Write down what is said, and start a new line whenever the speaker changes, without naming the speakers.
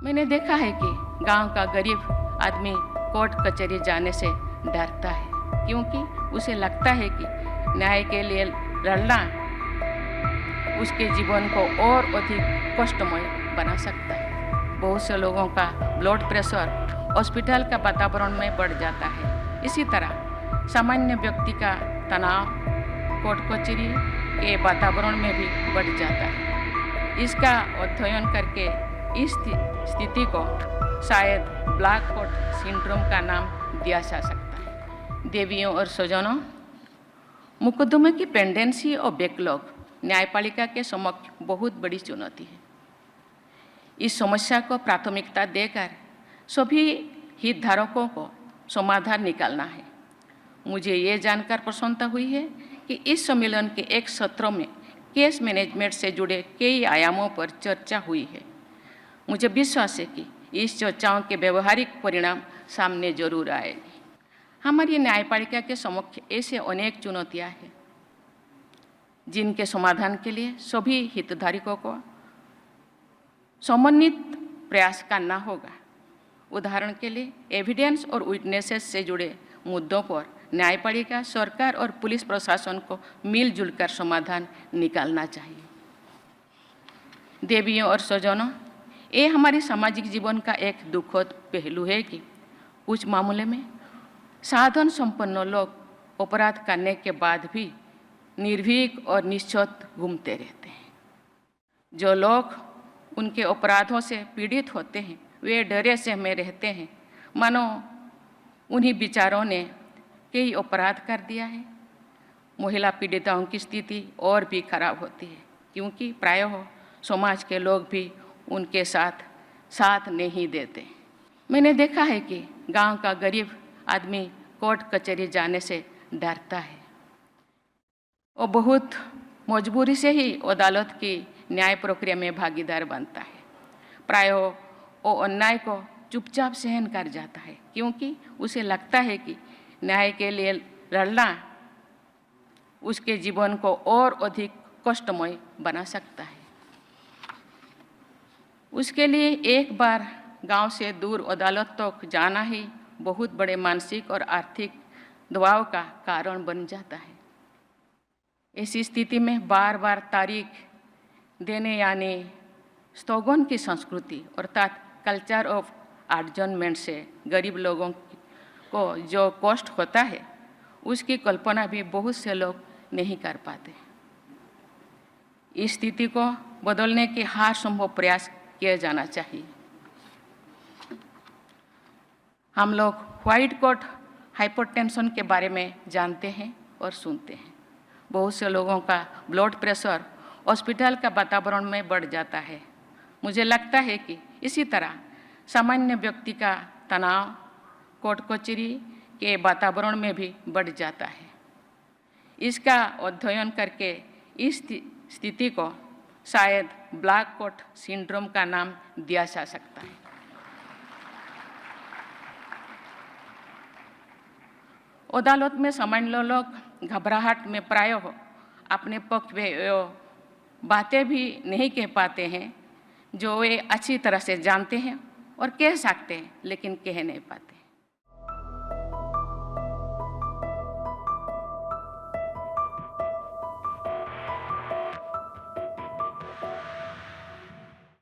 मैंने देखा है कि गांव का गरीब आदमी कोर्ट कचहरी जाने से डरता है, क्योंकि उसे लगता है कि न्याय के लिए लड़ना उसके जीवन को और अधिक कष्टमय बना सकता है। बहुत से लोगों का ब्लड प्रेशर हॉस्पिटल का वातावरण में बढ़ जाता है। इसी तरह सामान्य व्यक्ति का तनाव कोर्ट कचहरी के वातावरण में भी बढ़ जाता है। इसका अध्ययन करके इस स्थिति को शायद ब्लैक कोट सिंड्रोम का नाम दिया जा सकता है। देवियों और स्वजनों, मुकदमे की पेंडेंसी और बैकलॉग न्यायपालिका के समक्ष बहुत बड़ी चुनौती है। इस समस्या को प्राथमिकता देकर सभी हितधारकों को समाधान निकालना है। मुझे ये जानकर प्रसन्नता हुई है कि इस सम्मेलन के एक सत्र में केस मैनेजमेंट से जुड़े कई आयामों पर चर्चा हुई है। मुझे विश्वास है कि इस चर्चाओं के व्यवहारिक परिणाम सामने जरूर आएंगे। हमारी न्यायपालिका के समक्ष ऐसे अनेक चुनौतियां हैं जिनके समाधान के लिए सभी हितधारकों को समन्वित प्रयास करना होगा। उदाहरण के लिए एविडेंस और विटनेसेस से जुड़े मुद्दों पर न्यायपालिका, सरकार और पुलिस प्रशासन को मिलजुल कर समाधान निकालना चाहिए। देवियों और स्वजनों, ये हमारे सामाजिक जीवन का एक दुखद पहलू है कि कुछ मामले में साधन संपन्न लोग अपराध करने के बाद भी निर्भीक और निश्चत घूमते रहते हैं। जो लोग उनके अपराधों से पीड़ित होते हैं वे डरे से में रहते हैं, मानो उन्हीं बेचारों ने कई अपराध कर दिया है। महिला पीड़िताओं की स्थिति और भी खराब होती है, क्योंकि प्रायः समाज के लोग भी उनके साथ नहीं देते। मैंने देखा है कि गांव का गरीब आदमी कोर्ट कचहरी जाने से डरता है। वो बहुत मजबूरी से ही अदालत की न्याय प्रक्रिया में भागीदार बनता है। प्रायः वो अन्याय को चुपचाप सहन कर जाता है, क्योंकि उसे लगता है कि न्याय के लिए लड़ना उसके जीवन को और अधिक कष्टमय बना सकता है। उसके लिए एक बार गांव से दूर अदालत तक जाना ही बहुत बड़े मानसिक और आर्थिक दबाव का कारण बन जाता है। ऐसी स्थिति में बार बार तारीख देने यानी स्थगन की संस्कृति अर्थात कल्चर ऑफ एडजर्नमेंट से गरीब लोगों को जो कष्ट होता है उसकी कल्पना भी बहुत से लोग नहीं कर पाते। इस स्थिति को बदलने के हर संभव प्रयास किया जाना चाहिए। हम लोग व्हाइट कोट हाइपरटेंशन के बारे में जानते हैं और सुनते हैं। बहुत से लोगों का ब्लड प्रेशर हॉस्पिटल का वातावरण में बढ़ जाता है। मुझे लगता है कि इसी तरह सामान्य व्यक्ति का तनाव कोर्ट कचहरी के वातावरण में भी बढ़ जाता है। इसका अध्ययन करके इस स्थिति को शायद ब्लैक कोट सिंड्रोम का नाम दिया जा सकता है। अदालत में सामान्य लोग घबराहट में प्रायः अपने पक्ष में बातें भी नहीं कह पाते हैं जो वे अच्छी तरह से जानते हैं और कह सकते हैं, लेकिन कह नहीं पाते।